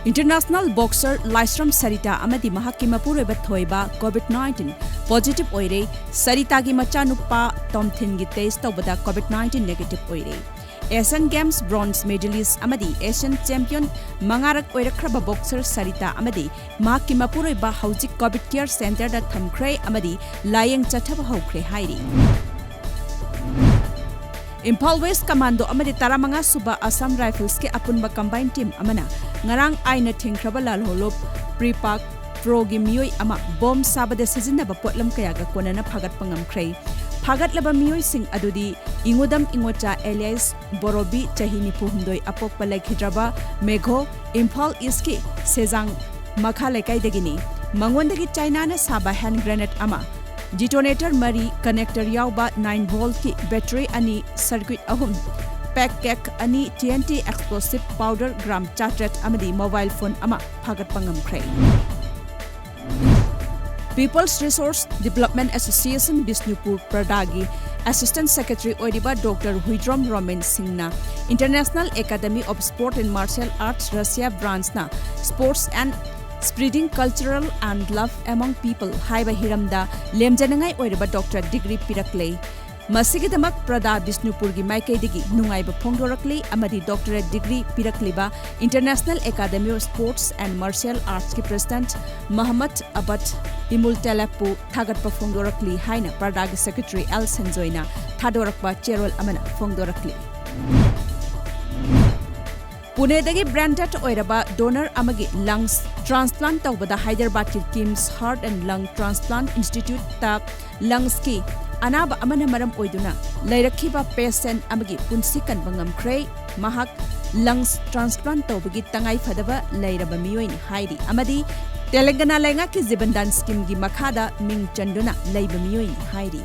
International boxer Laisram SARITA amadi mahakki mapuroiba thoiba COVID-19 positive oire SARITA gi macha nupa TOMTV gi test tawbada COVID-19 negative oire. Asian Games bronze medalist amadi Asian champion mangarak oirakraba boxer SARITA amadi mahakki mapuroiba haujik COVID care center da thamkhre amadi layeng chathaba hokre hairi. Impal West Commando amadi taramanga suba Assam Rifles ke apunba combined team amana ngarang aina thingkraba lalholop PREPAK progi miyoi ama bomb sabada sizinaba potlam kayaga konana phagat pangamkhrei phagatlaba miyoi sing adudi ingodam ingocha alias borobi chahini puhumdoi apokpa lekhidraba megho Impal East ki sejang makha lekai dagini mangondagi China na saba hand grenade ama detonator mari connector yauba 9 volt ki battery ani circuit ahum pack cake ani TNT explosive powder gram chatret amadi mobile phone ama phagat pangamkhrei. People's Resource Development Association Bisnupur Pradagi Assistant Secretary Oidiba Dr. Huidrom Romen Singna International Academy of Sport and Martial Arts Russia branch na sports and spreading cultural and love among people haiba hiramda lemjanangai oiraba doctor degree pirakle masigidamak prada bisnupur gi maikaidigi nungaiba phongdorakle amadi doctorate degree pirakliba International Academy of Sports and Martial Arts ki president Muhammad Abad Imul Talapu thagatpa phongdorakli haina prada gi secretary Al Sanjoina thadorakpa cherol amana phongdorakli. Pune dagi branded oiraba donor amagi lungs transplant tawbada Hyderabad ki Kim's Heart and Lung Transplant Institute ta lungs ki anaba amana maram oiduna lairakhiba patient amagi punsi kanba ngamkhrei mahak lungs transplant tawbagi tangai fadaba lairaba miyoi ni hairi amadi Telangana lainga ki Zibandan scheme gi makhada ming chanduna laiba miyoi ni hairi.